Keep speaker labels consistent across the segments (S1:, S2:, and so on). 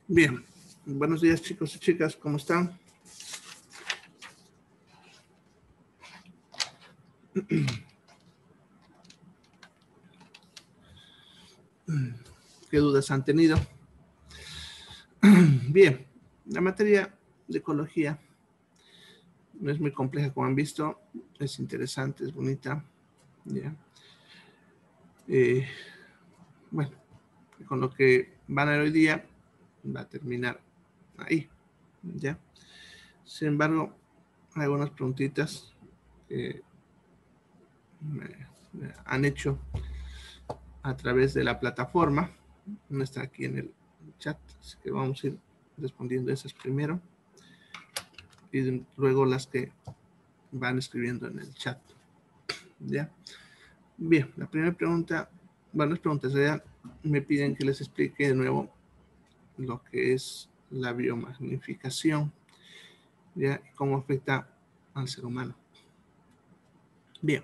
S1: Bien, buenos días chicos y chicas, ¿cómo están? ¿Qué dudas han tenido? Bien, la materia de ecología no es muy compleja como han visto, es interesante, es bonita. ¿Ya? Bueno, con lo que van a ver hoy día va a terminar ahí. ¿Ya? Sin embargo, hay algunas preguntitas que me han hecho a través de la plataforma. No está aquí en el chat, así que vamos a ir respondiendo esas primero y luego las que van escribiendo en el chat. ¿Ya? Bien, la primera pregunta, bueno, las preguntas ya me piden que les explique de nuevo lo que es la biomagnificación, ¿ya? Y cómo afecta al ser humano. Bien,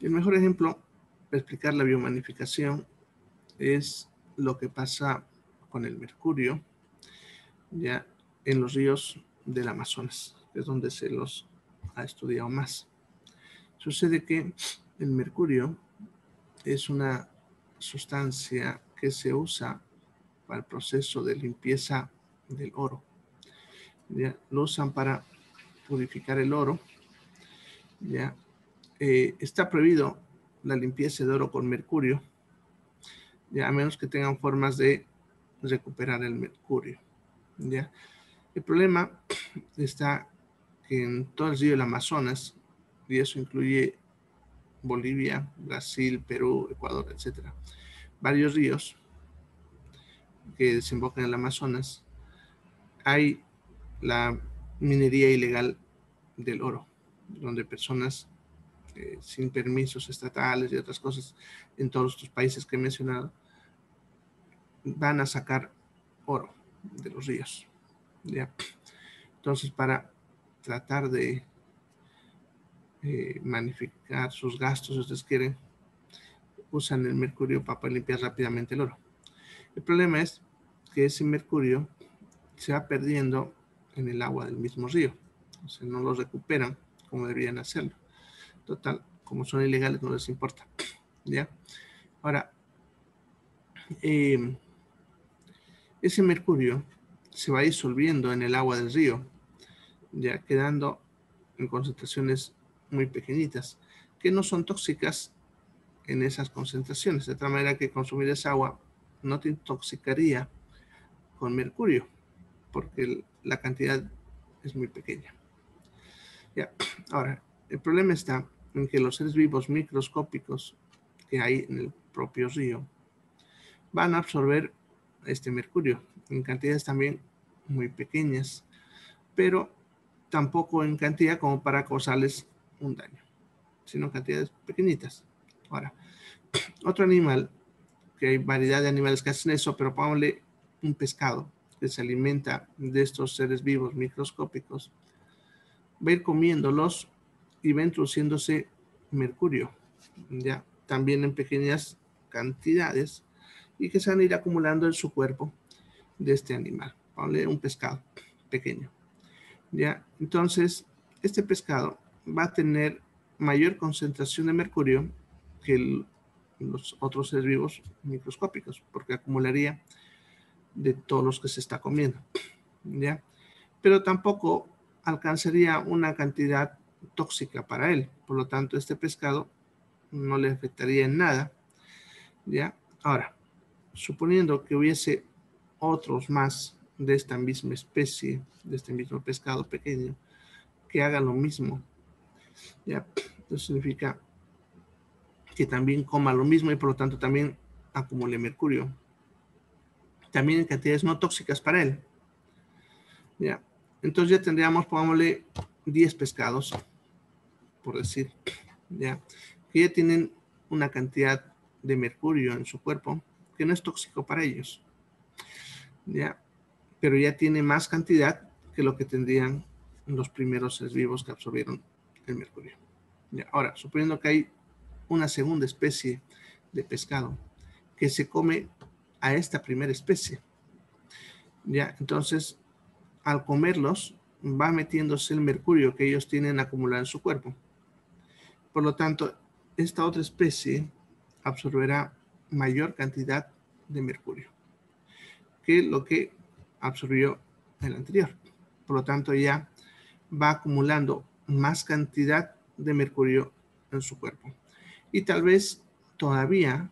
S1: el mejor ejemplo para explicar la biomagnificación es lo que pasa con el mercurio, ya en los ríos del Amazonas, que es donde se los ha estudiado más. Sucede que el mercurio es una sustancia que se usa para el proceso de limpieza del oro. ¿Ya? Lo usan para purificar el oro. ¿Ya? Está prohibido la limpieza de oro con mercurio, ¿ya? A menos que tengan formas de recuperar el mercurio. ¿Ya? El problema está que en todo el río del Amazonas, y eso incluye Bolivia, Brasil, Perú, Ecuador, etcétera, varios ríos que desembocan en el Amazonas, hay la minería ilegal del oro, donde personas sin permisos estatales y otras cosas en todos estos países que he mencionado van a sacar oro de los ríos. ¿Ya? Entonces, para tratar de magnificar sus gastos, si ustedes quieren, usan el mercurio para poder limpiar rápidamente el oro. El problema es que ese mercurio se va perdiendo en el agua del mismo río. O sea, no lo recuperan como deberían hacerlo. Total, como son ilegales, no les importa. ¿Ya? Ahora, ese mercurio se va disolviendo en el agua del río, ya quedando en concentraciones muy pequeñitas, que no son tóxicas en esas concentraciones, de tal manera que consumir esa agua no te intoxicaría con mercurio, porque la cantidad es muy pequeña. Ya. Ahora, el problema está en que los seres vivos microscópicos que hay en el propio río van a absorber este mercurio en cantidades también muy pequeñas, pero tampoco en cantidad como para causarles un daño, sino en cantidades pequeñitas. Ahora, otro animal, que hay variedad de animales que hacen eso, pero pongámosle un pescado que se alimenta de estos seres vivos microscópicos, va a ir comiéndolos y va introduciéndose mercurio, ya también en pequeñas cantidades y que se van a ir acumulando en su cuerpo de este animal. Ponle un pescado pequeño. Ya, entonces este pescado va a tener mayor concentración de mercurio que los otros seres vivos microscópicos, porque acumularía de todos los que se está comiendo. ¿Ya? Pero tampoco alcanzaría una cantidad tóxica para él. Por lo tanto, este pescado no le afectaría en nada. ¿Ya? Ahora, suponiendo que hubiese otros más de esta misma especie, de este mismo pescado pequeño, que hagan lo mismo, ¿ya? Eso significa que también coma lo mismo y por lo tanto también acumule mercurio. También en cantidades no tóxicas para él. ¿Ya? Entonces ya tendríamos, pongámosle, 10 pescados, por decir, ¿ya? Que ya tienen una cantidad de mercurio en su cuerpo que no es tóxico para ellos, ¿ya? Pero ya tiene más cantidad que lo que tendrían los primeros seres vivos que absorbieron el mercurio. ¿Ya? Ahora, suponiendo que hay una segunda especie de pescado que se come a esta primera especie, ¿ya? Entonces, al comerlos, va metiéndose el mercurio que ellos tienen acumulado en su cuerpo. Por lo tanto, esta otra especie absorberá mayor cantidad de mercurio que lo que absorbió el anterior. Por lo tanto, ya va acumulando más cantidad de mercurio en su cuerpo. Y tal vez todavía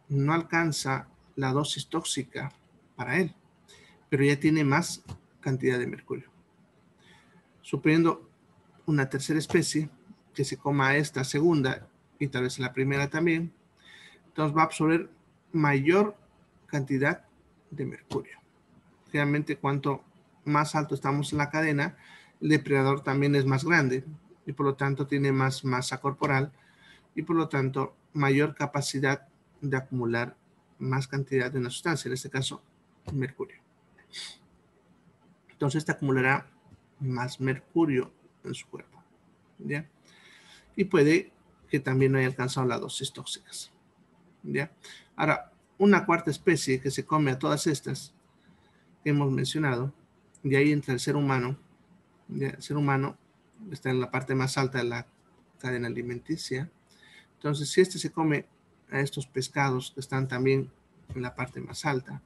S1: no alcanza la dosis tóxica para él, pero ya tiene más cantidad de mercurio. Suponiendo una tercera especie que se coma esta segunda y tal vez la primera también, entonces va a absorber mayor cantidad de mercurio. Realmente cuanto más alto estamos en la cadena, el depredador también es más grande y por lo tanto tiene más masa corporal y por lo tanto mayor capacidad de acumular más cantidad de una sustancia, en este caso mercurio. Entonces este acumulará más mercurio en su cuerpo, ¿ya? Y puede que también no haya alcanzado las dosis tóxicas, ¿ya? Ahora, una cuarta especie que se come a todas estas que hemos mencionado, y ahí entra el ser humano. El ser humano está en la parte más alta de la cadena alimenticia. Entonces, si este se come a estos pescados que están también en la parte más alta,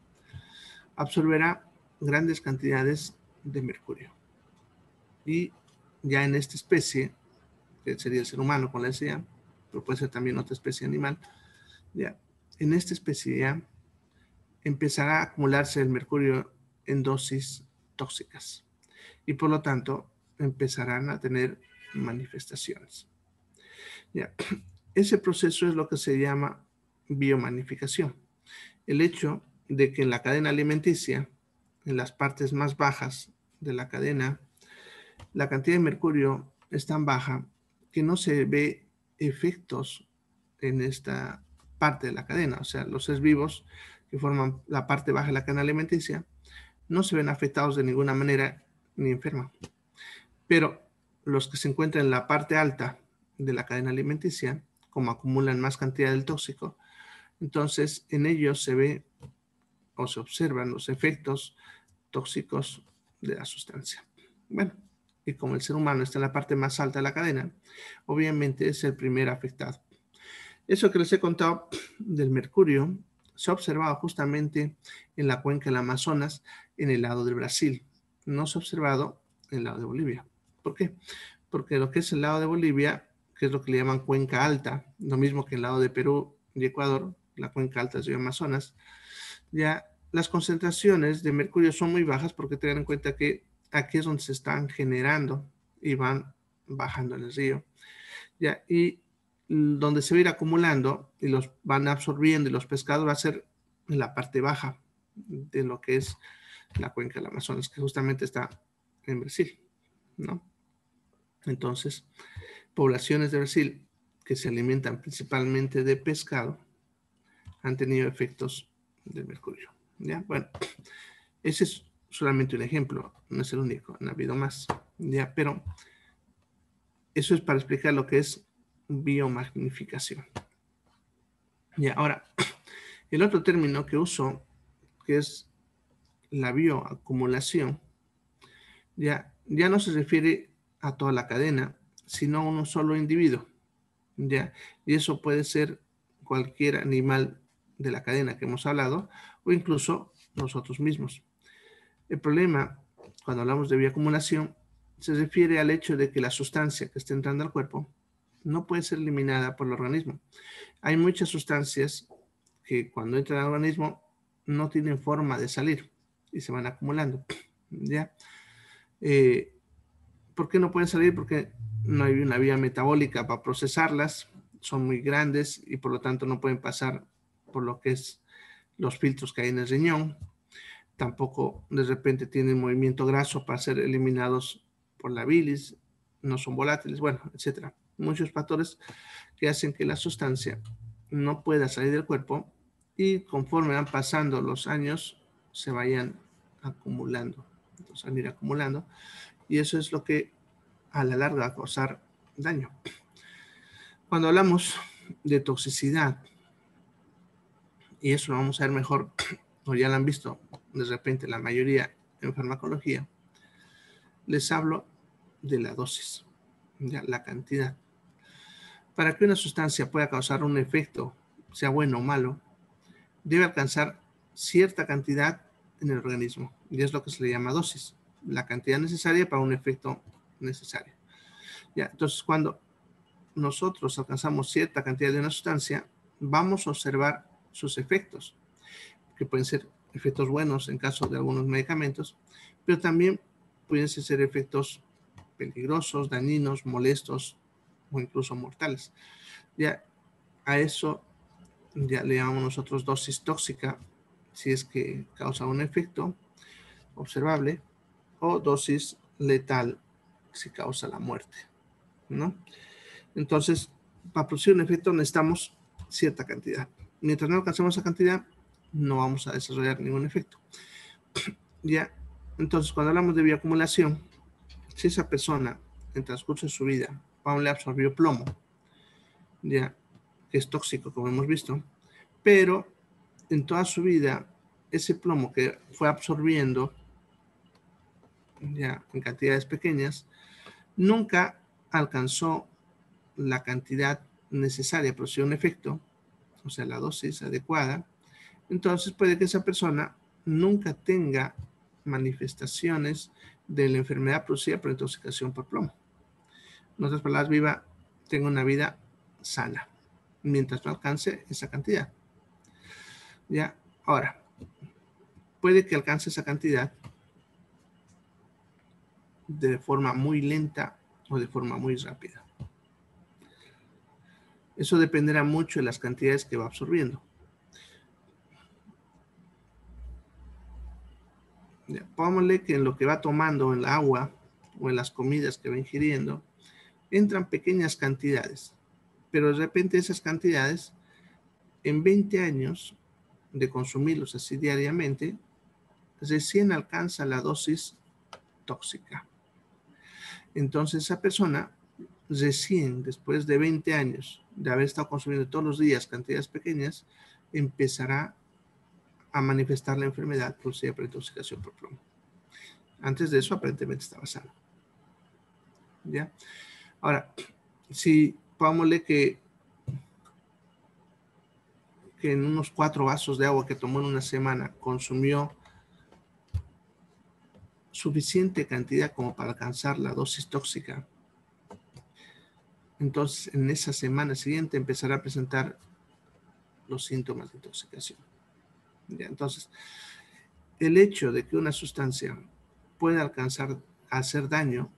S1: absorberá grandes cantidades de mercurio. Y ya en esta especie, que sería el ser humano, como le decía, pero puede ser también otra especie animal, ya en esta especie ya empezará a acumularse el mercurio en dosis tóxicas y por lo tanto empezarán a tener manifestaciones. Ya. Ese proceso es lo que se llama biomagnificación. El hecho de que en la cadena alimenticia, en las partes más bajas de la cadena, la cantidad de mercurio es tan baja que no se ve efectos en esta parte de la cadena. O sea, los seres vivos que forman la parte baja de la cadena alimenticia no se ven afectados de ninguna manera ni enferman. Pero los que se encuentran en la parte alta de la cadena alimenticia, como acumulan más cantidad del tóxico, entonces en ellos se ve o se observan los efectos tóxicos de la sustancia. Bueno, y como el ser humano está en la parte más alta de la cadena, obviamente es el primer afectado. Eso que les he contado del mercurio se ha observado justamente en la cuenca del Amazonas, en el lado del Brasil. No se ha observado en el lado de Bolivia. ¿Por qué? Porque lo que es el lado de Bolivia, que es lo que le llaman cuenca alta, lo mismo que el lado de Perú y Ecuador, la cuenca alta del río Amazonas, ya las concentraciones de mercurio son muy bajas porque tengan en cuenta que aquí es donde se están generando y van bajando en el río. Ya, y donde se va a ir acumulando y los van absorbiendo y los pescados va a ser en la parte baja de lo que es la cuenca del Amazonas, que justamente está en Brasil, ¿no? Entonces, poblaciones de Brasil que se alimentan principalmente de pescado han tenido efectos del mercurio, ¿ya? Bueno, ese es solamente un ejemplo, no es el único, han habido más, ¿ya? Pero eso es para explicar lo que es biomagnificación. Y ahora, el otro término que uso, que es la bioacumulación, ya no se refiere a toda la cadena, sino a un solo individuo, ¿ya? Y eso puede ser cualquier animal de la cadena que hemos hablado, o incluso nosotros mismos. El problema, cuando hablamos de bioacumulación, se refiere al hecho de que la sustancia que está entrando al cuerpo no puede ser eliminada por el organismo. Hay muchas sustancias que cuando entran al organismo no tienen forma de salir y se van acumulando, ¿ya? ¿Por qué no pueden salir? Porque no hay una vía metabólica para procesarlas, son muy grandes y por lo tanto no pueden pasar por lo que es los filtros que hay en el riñón. Tampoco de repente tienen movimiento graso para ser eliminados por la bilis, no son volátiles, bueno, etcétera. Muchos factores que hacen que la sustancia no pueda salir del cuerpo y conforme van pasando los años se vayan acumulando, entonces van a ir acumulando y eso es lo que a la larga va a causar daño. Cuando hablamos de toxicidad, y eso lo vamos a ver mejor, o ya lo han visto de repente la mayoría en farmacología, les hablo de la dosis, ya, la cantidad. Para que una sustancia pueda causar un efecto, sea bueno o malo, debe alcanzar cierta cantidad en el organismo, y es lo que se le llama dosis, la cantidad necesaria para un efecto necesario. Ya, entonces, cuando nosotros alcanzamos cierta cantidad de una sustancia, vamos a observar sus efectos, que pueden ser efectos buenos en caso de algunos medicamentos, pero también pueden ser efectos peligrosos, dañinos, molestos o incluso mortales. Ya a eso ya le llamamos nosotros dosis tóxica, si es que causa un efecto observable, o dosis letal, si causa la muerte, ¿no? Entonces, para producir un efecto necesitamos cierta cantidad. Mientras no alcancemos esa cantidad, no vamos a desarrollar ningún efecto. Ya, entonces, cuando hablamos de bioacumulación, si esa persona en el transcurso de su vida, le absorbió plomo, ya, que es tóxico, como hemos visto, pero en toda su vida, ese plomo que fue absorbiendo, ya en cantidades pequeñas, nunca alcanzó la cantidad necesaria para producir un efecto, o sea, la dosis adecuada, entonces puede que esa persona nunca tenga manifestaciones de la enfermedad producida por intoxicación por plomo. En otras palabras, tenga una vida sana, mientras no alcance esa cantidad. Ya, ahora, puede que alcance esa cantidad de forma muy lenta o de forma muy rápida. Eso dependerá mucho de las cantidades que va absorbiendo. Ya, pongámosle que en lo que va tomando en el agua o en las comidas que va ingiriendo, entran pequeñas cantidades, pero de repente esas cantidades, en 20 años de consumirlos así diariamente, recién alcanza la dosis tóxica. Entonces esa persona, recién después de 20 años de haber estado consumiendo todos los días cantidades pequeñas, empezará a manifestar la enfermedad producida por intoxicación por plomo. Antes de eso, aparentemente estaba sano. ¿Ya? Ahora, si pongámosle que en unos 4 vasos de agua que tomó en una semana consumió suficiente cantidad como para alcanzar la dosis tóxica, entonces en esa semana siguiente empezará a presentar los síntomas de intoxicación. ¿Ya? Entonces, el hecho de que una sustancia pueda alcanzar a hacer daño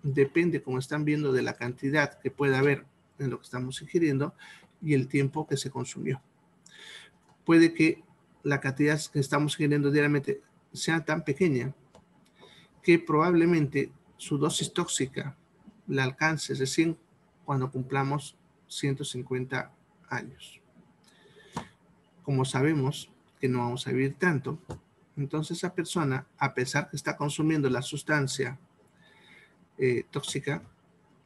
S1: depende, como están viendo, de la cantidad que pueda haber en lo que estamos ingiriendo y el tiempo que se consumió. Puede que la cantidad que estamos ingiriendo diariamente sea tan pequeña que probablemente su dosis tóxica la alcance recién cuando cumplamos 150 años. Como sabemos que no vamos a vivir tanto, entonces esa persona, a pesar que está consumiendo la sustancia tóxica,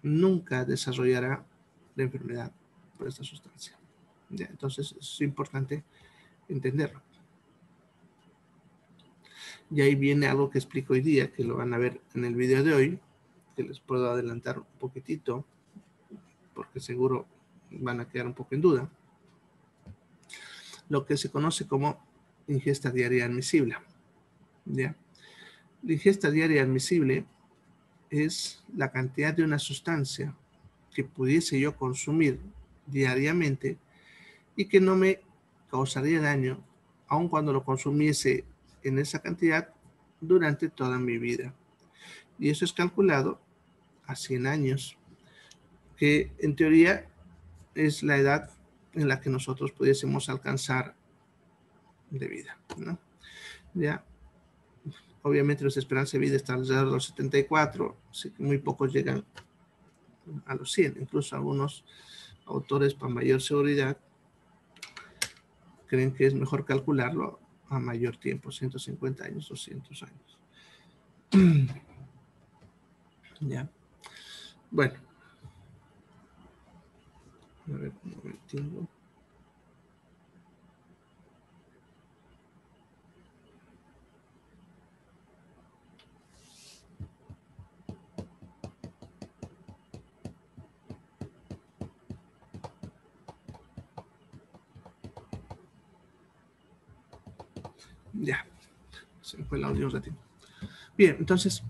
S1: nunca desarrollará la enfermedad por esta sustancia. ¿Ya? Entonces es importante entenderlo. Y ahí viene algo que explico hoy día, que lo van a ver en el video de hoy, que les puedo adelantar un poquitito, porque seguro van a quedar un poco en duda. Lo que se conoce como ingesta diaria admisible. ¿Ya? La ingesta diaria admisible es la cantidad de una sustancia que pudiese yo consumir diariamente y que no me causaría daño, aun cuando lo consumiese en esa cantidad durante toda mi vida. Y eso es calculado a 100 años, que en teoría es la edad en la que nosotros pudiésemos alcanzar de vida, ¿no? Ya, obviamente nuestra esperanza de vida está alrededor de los 74, así que muy pocos llegan a los 100, incluso algunos autores para mayor seguridad creen que es mejor calcularlo a mayor tiempo, 150 años, 200 años. Ya. Bueno. A ver, un momentito. Ya, se me fue el audio un ratito. Bien, entonces,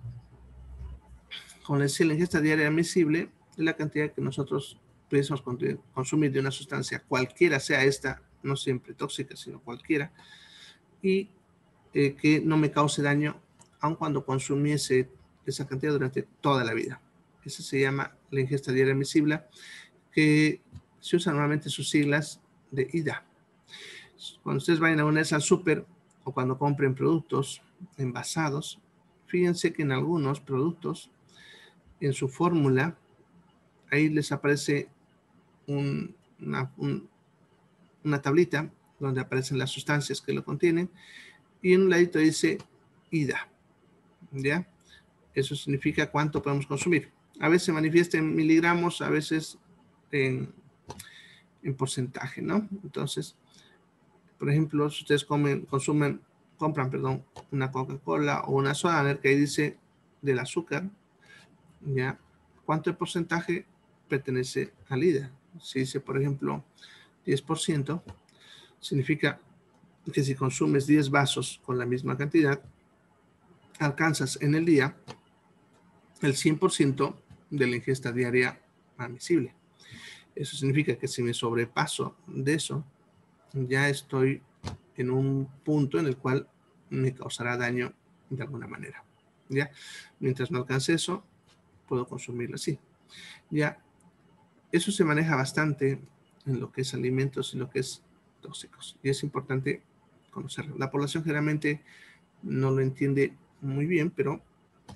S1: como les decía, la ingesta diaria admisible es la cantidad que nosotros pudiésemos consumir de una sustancia, cualquiera sea esta, no siempre tóxica, sino cualquiera, y que no me cause daño, aun cuando consumiese esa cantidad durante toda la vida. Esa se llama la ingesta diaria admisible, que se usan normalmente sus siglas de IDA. Cuando ustedes vayan a una vez al súper o cuando compren productos envasados, fíjense que en algunos productos, en su fórmula, ahí les aparece una tablita donde aparecen las sustancias que lo contienen y en un ladito dice IDA, ¿ya? Eso significa cuánto podemos consumir. A veces se manifiesta en miligramos, a veces en porcentaje, ¿no? Entonces, por ejemplo, si ustedes compran una Coca-Cola o una soda, que ahí dice del azúcar, ¿ya? ¿Cuánto de porcentaje pertenece al IDA? Si dice, por ejemplo, 10%, significa que si consumes 10 vasos con la misma cantidad, alcanzas en el día el 100% de la ingesta diaria admisible. Eso significa que si me sobrepaso de eso, ya estoy en un punto en el cual me causará daño de alguna manera. ¿Ya? Mientras no alcance eso, puedo consumirlo así. Ya, eso se maneja bastante en lo que es alimentos y lo que es tóxicos. Y es importante conocerlo. La población generalmente no lo entiende muy bien, pero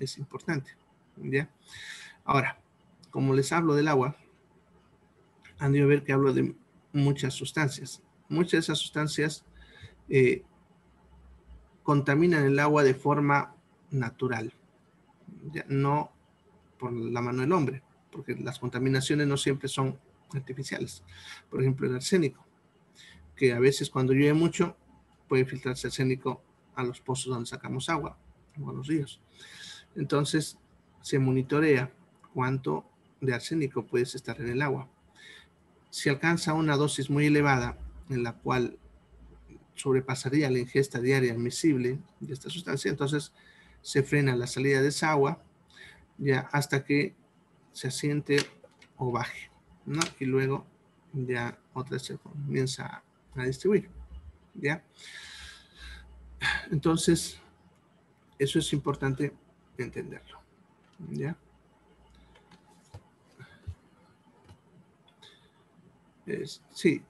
S1: es importante. ¿Ya? Ahora, como les hablo del agua, han de ver que hablo de muchas sustancias. Muchas de esas sustancias contaminan el agua de forma natural, ya, no por la mano del hombre, porque las contaminaciones no siempre son artificiales. Por ejemplo, el arsénico, que a veces cuando llueve mucho puede filtrarse arsénico a los pozos donde sacamos agua o a los ríos. Entonces se monitorea cuánto de arsénico puede estar en el agua. Si alcanza una dosis muy elevada, en la cual sobrepasaría la ingesta diaria admisible de esta sustancia, entonces se frena la salida de esa agua ya hasta que se asiente o baje, ¿no? Y luego ya otra vez se comienza a distribuir, ¿ya? Entonces, eso es importante entenderlo, ¿ya? Sí,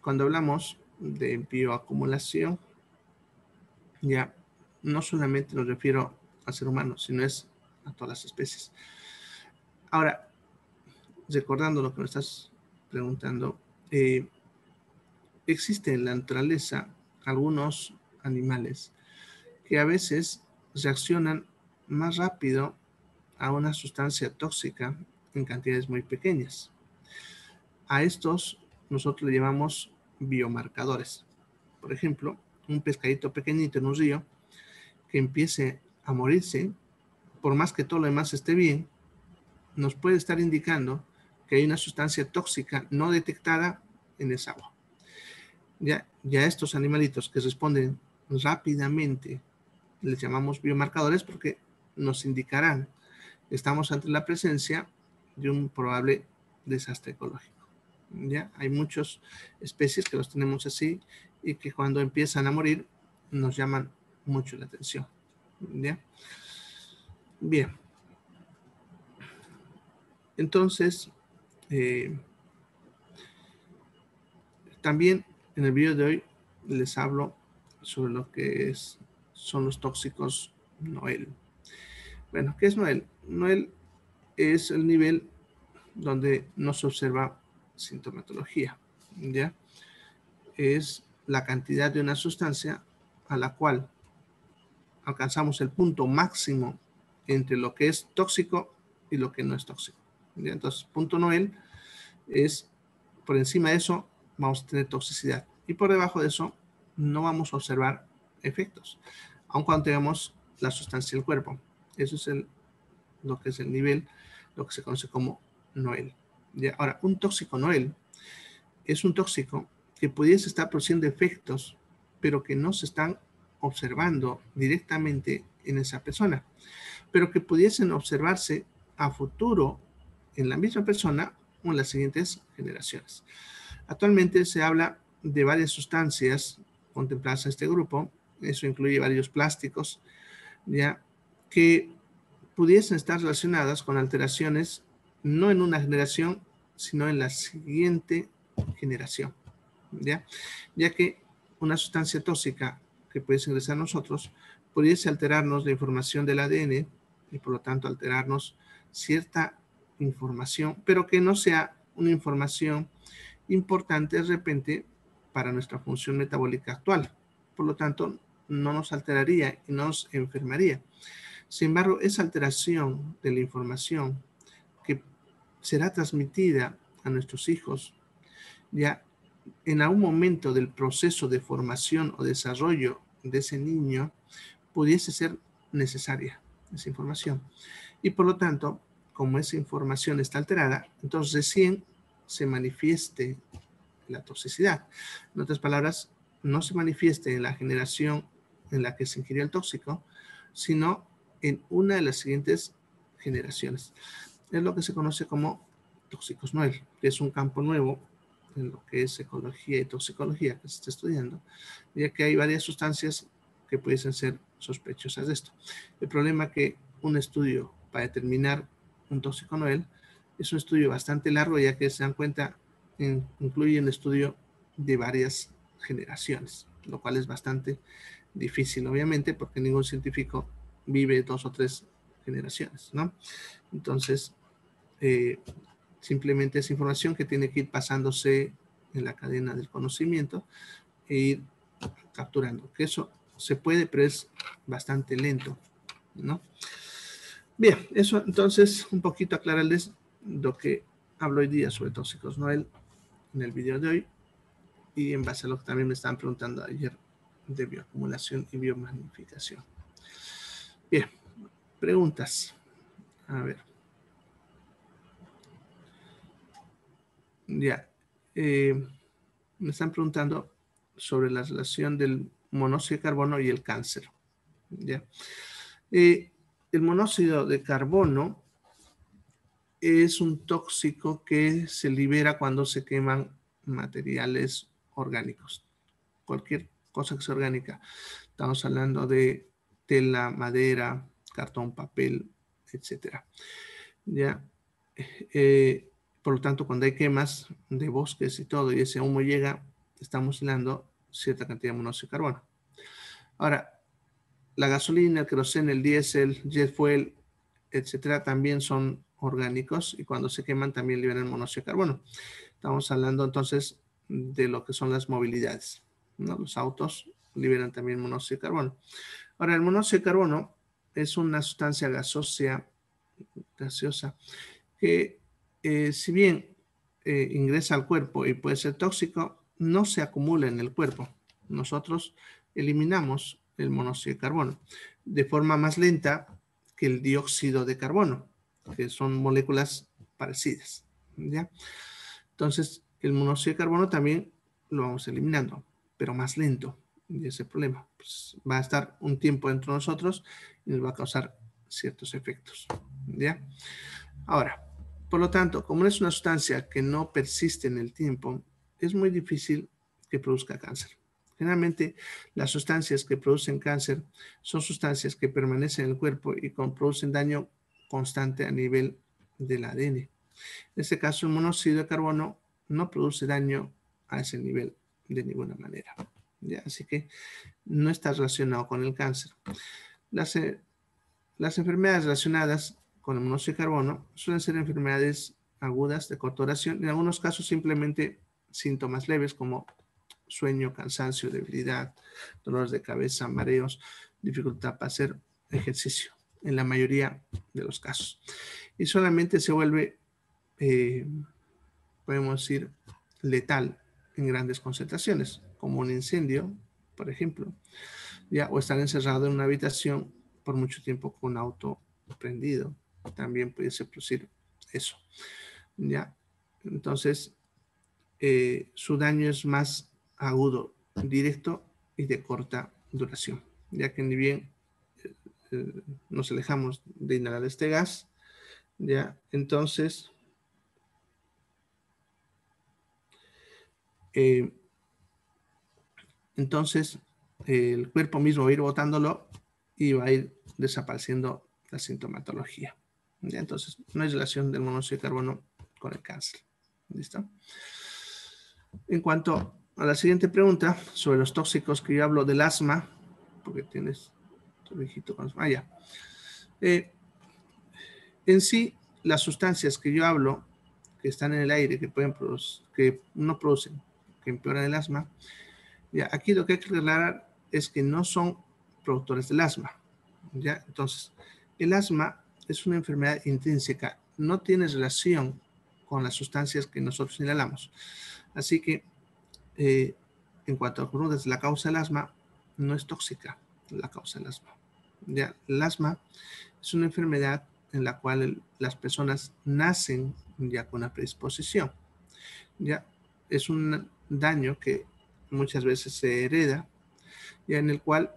S1: cuando hablamos de bioacumulación, ya no solamente nos refiero al ser humano, sino es a todas las especies. Ahora, recordando lo que me estás preguntando, existen en la naturaleza algunos animales que a veces reaccionan más rápido a una sustancia tóxica en cantidades muy pequeñas. A estos nosotros le llamamos biomarcadores. Por ejemplo, un pescadito pequeñito en un río que empiece a morirse, por más que todo lo demás esté bien, nos puede estar indicando que hay una sustancia tóxica no detectada en esa agua. Ya estos animalitos que responden rápidamente les llamamos biomarcadores porque nos indicarán que estamos ante la presencia de un probable desastre ecológico. ¿Ya? Hay muchas especies que los tenemos así y que cuando empiezan a morir nos llaman mucho la atención. ¿Ya? Bien. Entonces, también en el video de hoy les hablo sobre lo que son los tóxicos Noel. Bueno, ¿qué es Noel? Noel es el nivel donde no se observa sintomatología, ¿ya? Es la cantidad de una sustancia a la cual alcanzamos el punto máximo entre lo que es tóxico y lo que no es tóxico, ¿ya? Entonces, punto Noel es, por encima de eso, vamos a tener toxicidad. Y por debajo de eso, no vamos a observar efectos, aun cuando tengamos la sustancia del cuerpo. Eso es lo que es el nivel, lo que se conoce como Noel. ¿Ya? Ahora, un tóxico Noel es un tóxico que pudiese estar produciendo efectos pero que no se están observando directamente en esa persona, pero que pudiesen observarse a futuro en la misma persona o en las siguientes generaciones. Actualmente se habla de varias sustancias contempladas en este grupo, eso incluye varios plásticos, ya que pudiesen estar relacionadas con alteraciones no en una generación, sino en la siguiente generación, ya que una sustancia tóxica que pudiese ingresar a nosotros pudiese alterarnos la información del ADN y por lo tanto alterarnos cierta información, pero que no sea una información importante de repente para nuestra función metabólica actual. Por lo tanto, no nos alteraría y no nos enfermaría. Sin embargo, esa alteración de la información que será transmitida a nuestros hijos, ya en algún momento del proceso de formación o desarrollo de ese niño, pudiese ser necesaria esa información. Y por lo tanto, como esa información está alterada, entonces recién se manifieste la toxicidad. En otras palabras, no se manifieste en la generación en la que se ingirió el tóxico, sino en una de las siguientes generaciones. Es lo que se conoce como tóxicos Noel, que es un campo nuevo en lo que es ecología y toxicología que se está estudiando, ya que hay varias sustancias que pudiesen ser sospechosas de esto. El problema es que un estudio para determinar un tóxico Noel es un estudio bastante largo, ya que se dan cuenta, incluye un estudio de varias generaciones, lo cual es bastante difícil, obviamente, porque ningún científico vive 2 o 3 generaciones, ¿no? Entonces, simplemente es información que tiene que ir pasándose en la cadena del conocimiento e ir capturando. Que eso se puede, pero es bastante lento, ¿no? Bien, eso entonces un poquito aclararles lo que hablo hoy día sobre tóxicos Noel en el video de hoy y en base a lo que también me estaban preguntando ayer de bioacumulación y biomagnificación. Bien, preguntas. A ver. Ya. Me están preguntando sobre la relación del monóxido de carbono y el cáncer. ¿Ya? El monóxido de carbono es un tóxico que se libera cuando se queman materiales orgánicos. Cualquier cosa que sea orgánica. Estamos hablando de tela, madera, cartón, papel, etcétera. ¿Ya? Por lo tanto, cuando hay quemas de bosques y todo, y ese humo llega, estamos hilando cierta cantidad de monóxido de carbono. Ahora, la gasolina, el queroseno, el diésel, jet fuel, etcétera, también son orgánicos y cuando se queman también liberan monóxido de carbono. Estamos hablando entonces de lo que son las movilidades, ¿no? Los autos liberan también monóxido de carbono. Ahora, el monóxido de carbono es una sustancia gaseosa que si bien ingresa al cuerpo y puede ser tóxico, no se acumula en el cuerpo. Nosotros eliminamos el monóxido de carbono de forma más lenta que el dióxido de carbono, que son moléculas parecidas, ¿ya? Entonces, el monóxido de carbono también lo vamos eliminando, pero más lento. Y ese problema pues, va a estar un tiempo dentro de nosotros y nos va a causar ciertos efectos, ¿ya? Ahora, por lo tanto, como es una sustancia que no persiste en el tiempo, es muy difícil que produzca cáncer. Generalmente, las sustancias que producen cáncer son sustancias que permanecen en el cuerpo y producen daño constante a nivel del ADN. En este caso, el monóxido de carbono no produce daño a ese nivel de ninguna manera. ¿Ya? Así que no está relacionado con el cáncer. Las enfermedades relacionadas con el monóxido de carbono suelen ser enfermedades agudas de corta duración, en algunos casos simplemente síntomas leves como sueño, cansancio, debilidad, dolores de cabeza, mareos, dificultad para hacer ejercicio, en la mayoría de los casos. Y solamente se vuelve, podemos decir, letal en grandes concentraciones, como un incendio, por ejemplo, ¿ya? O estar encerrado en una habitación por mucho tiempo con un auto prendido. También puede producir eso, ¿ya? Entonces, su daño es más agudo, directo y de corta duración, ya que ni bien nos alejamos de inhalar este gas, ya, entonces eh, el cuerpo mismo va a ir botándolo y va a ir desapareciendo la sintomatología. ¿Ya? Entonces, no hay relación del monóxido de carbono con el cáncer. ¿Listo? En cuanto a la siguiente pregunta sobre los tóxicos, que yo hablo del asma, porque tienes tu hijito con asma. Ya. En sí, las sustancias que yo hablo, que están en el aire, que pueden que no producen, que empeoran el asma, ya, aquí lo que hay que aclarar es que no son productores del asma. ¿Ya? Entonces, el asma es una enfermedad intrínseca, no tiene relación con las sustancias que nosotros inhalamos. Así que, en cuanto a preguntas, la causa del asma no es tóxica, la causa del asma. ¿Ya? El asma es una enfermedad en la cual las personas nacen ya con una predisposición. Ya es un daño que muchas veces se hereda, ya en el cual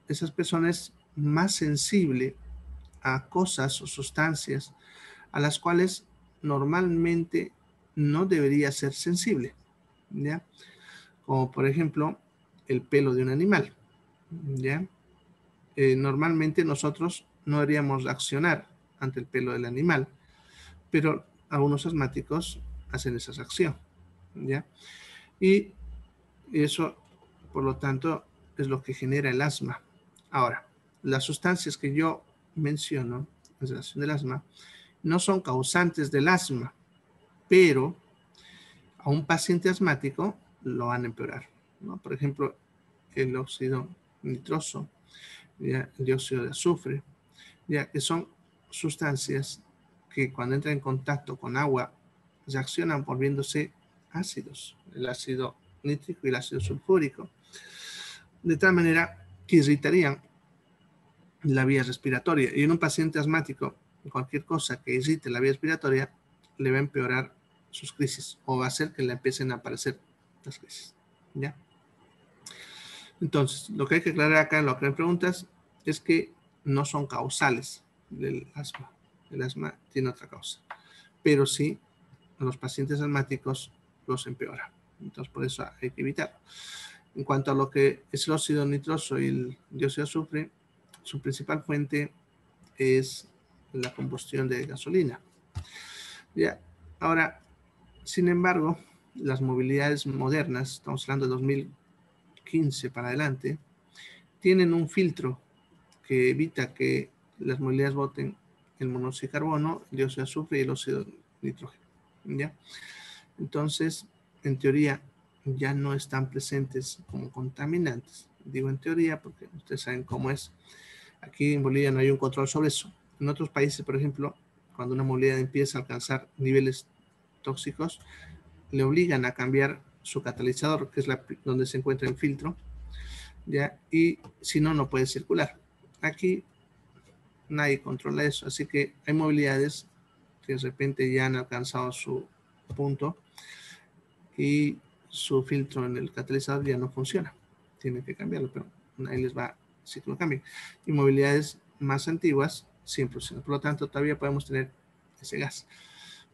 S1: esas personas más sensibles a cosas o sustancias a las cuales normalmente no debería ser sensible, ¿ya? Como por ejemplo el pelo de un animal, ¿ya? Normalmente nosotros no deberíamos reaccionar ante el pelo del animal, pero algunos asmáticos hacen esa reacción, ¿ya? Y eso, por lo tanto, es lo que genera el asma. Ahora, las sustancias que yo menciono en relación del asma no son causantes del asma, pero a un paciente asmático lo van a empeorar, ¿no? Por ejemplo, el óxido nitroso, ¿ya? El dióxido de azufre, ya que son sustancias que cuando entran en contacto con agua reaccionan volviéndose ácidos, el ácido nítrico y el ácido sulfúrico, de tal manera que irritarían la vía respiratoria. Y en un paciente asmático, cualquier cosa que irrite la vía respiratoria le va a empeorar sus crisis o va a hacer que le empiecen a aparecer las crisis. ¿Ya? Entonces, lo que hay que aclarar acá en lo que me preguntas es que no son causales del asma. El asma tiene otra causa. Pero sí, los pacientes asmáticos los empeora. Entonces, por eso hay que evitarlo. En cuanto a lo que es el óxido nitroso y el dióxido de azufre, su principal fuente es la combustión de gasolina. Ya. Ahora, sin embargo, las movilidades modernas, estamos hablando de 2015 para adelante, tienen un filtro que evita que las movilidades boten el monóxido de carbono, el dióxido de azufre y el óxido de nitrógeno. ¿Ya? Entonces, en teoría, ya no están presentes como contaminantes. Digo en teoría porque ustedes saben cómo es. Aquí en Bolivia no hay un control sobre eso. En otros países, por ejemplo, cuando una movilidad empieza a alcanzar niveles tóxicos, le obligan a cambiar su catalizador, que es donde se encuentra el filtro, ¿ya? Y si no, no puede circular. Aquí nadie controla eso, así que hay movilidades que de repente ya han alcanzado su punto y su filtro en el catalizador ya no funciona. Tienen que cambiarlo, pero nadie les va a decir que lo cambien. Y movilidades más antiguas, 100%. Por lo tanto, todavía podemos tener ese gas.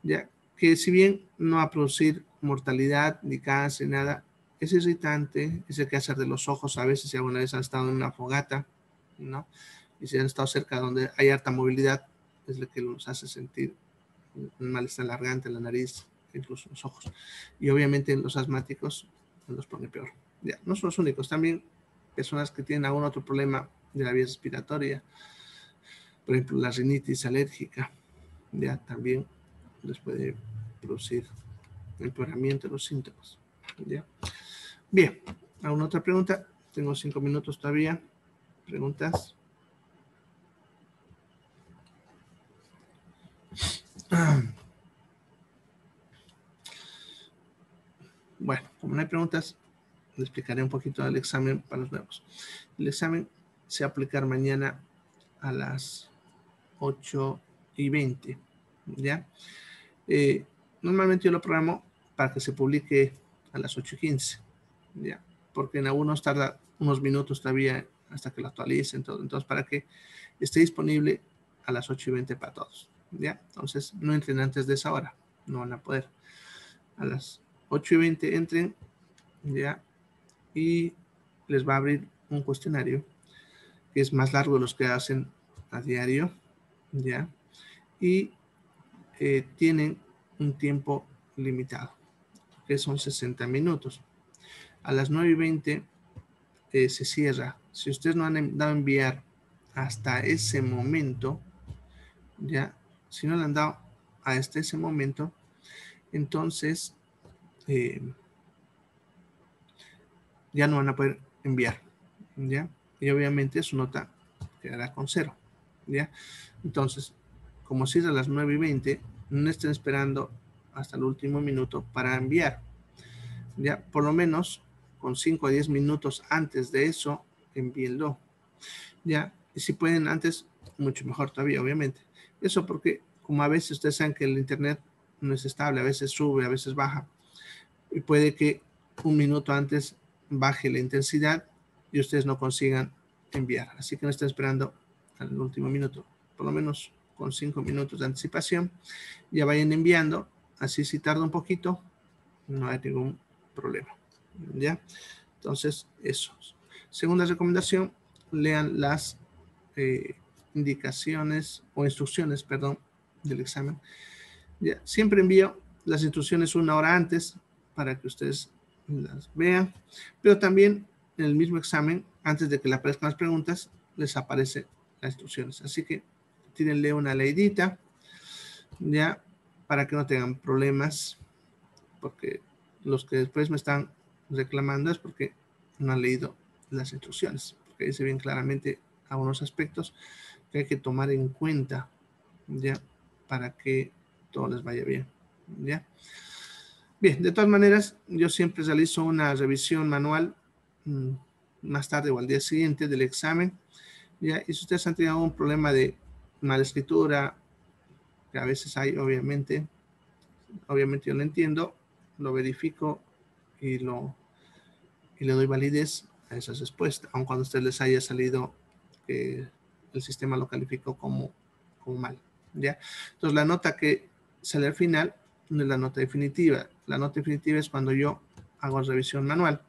S1: Ya que si bien no va a producir mortalidad, ni cáncer, nada, es irritante, es el quehacer de los ojos. A veces si alguna vez han estado en una fogata, ¿no? Y si han estado cerca donde hay alta movilidad, es lo que nos hace sentir un malestar en la garganta, en la nariz, incluso en los ojos. Y obviamente los asmáticos los pone peor. Ya, no son los únicos, también personas que tienen algún otro problema de la vía respiratoria, por ejemplo la rinitis alérgica, ya también les puede producir empeoramiento de los síntomas. ¿Ya? Bien, ¿alguna otra pregunta? Tengo 5 minutos todavía. ¿Preguntas? Bueno, como no hay preguntas, le explicaré un poquito del examen para los nuevos. El examen se va a aplicar mañana a las 8:20, ¿ya? Normalmente yo lo programo para que se publique a las 8:15, ¿ya? porque en algunos tarda unos minutos todavía hasta que lo actualicen todo. Entonces, para que esté disponible a las 8:20 para todos, ¿ya? Entonces, no entren antes de esa hora, no van a poder. A las 8:20 entren, ¿ya? Y les va a abrir un cuestionario que es más largo de los que hacen a diario, ¿ya? Y tienen un tiempo limitado, que son 60 minutos. A las 9:20 se cierra. Si ustedes no han dado a enviar hasta ese momento, ya, si no le han dado hasta ese momento, entonces ya no van a poder enviar, ¿ya? Y obviamente su nota quedará con 0, ¿ya? Entonces, como cierra a las 9:20, no estén esperando hasta el último minuto para enviar, ¿ya? Por lo menos con 5 a 10 minutos antes de eso, envíenlo, ¿ya? Y si pueden antes, mucho mejor todavía, obviamente. Eso porque, como a veces ustedes saben que el internet no es estable, a veces sube, a veces baja, y puede que un minuto antes baje la intensidad y ustedes no consigan enviar. Así que no estén esperando al último minuto, por lo menos con 5 minutos de anticipación, ya vayan enviando. Así si tarda un poquito, no hay ningún problema, ¿ya? Entonces, eso. Segunda recomendación, lean las indicaciones o instrucciones, perdón, del examen. Ya, siempre envío las instrucciones una hora antes para que ustedes las vean, pero también en el mismo examen, antes de que le aparezcan las preguntas, les aparecen las instrucciones. Así que tírenle una leidita, ya, para que no tengan problemas, porque los que después me están reclamando es porque no han leído las instrucciones, porque dice bien claramente algunos aspectos que hay que tomar en cuenta, ya, para que todo les vaya bien, ya. Bien, de todas maneras, yo siempre realizo una revisión manual más tarde o al día siguiente del examen, ya, y si ustedes han tenido algún problema de mala escritura, que a veces hay, obviamente yo lo entiendo, lo verifico y le doy validez a esas respuestas, aun cuando a ustedes les haya salido que el sistema lo calificó como mal, ¿ya? Entonces, la nota que sale al final no es la nota definitiva. La nota definitiva es cuando yo hago revisión manual,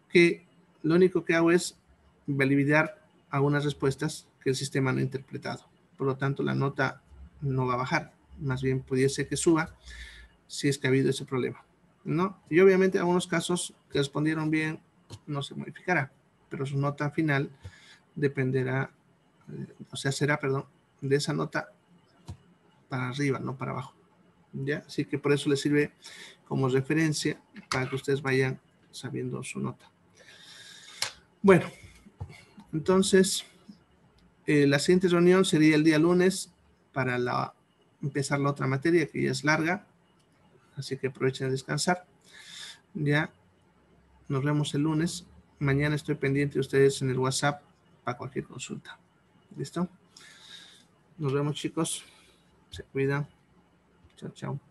S1: que lo único que hago es validar algunas respuestas que el sistema no ha interpretado. Por lo tanto, la nota no va a bajar. Más bien, pudiese que suba si es que ha habido ese problema, ¿no? Y obviamente en algunos casos que respondieron bien no se modificará, pero su nota final dependerá, será, de esa nota para arriba, no para abajo, ¿ya? Así que por eso les sirve como referencia para que ustedes vayan sabiendo su nota. Bueno, entonces la siguiente reunión sería el día lunes para empezar la otra materia que ya es larga, así que aprovechen a descansar. Ya nos vemos el lunes. Mañana estoy pendiente de ustedes en el WhatsApp para cualquier consulta. ¿Listo? Nos vemos, chicos. Se cuidan. Chao, chao.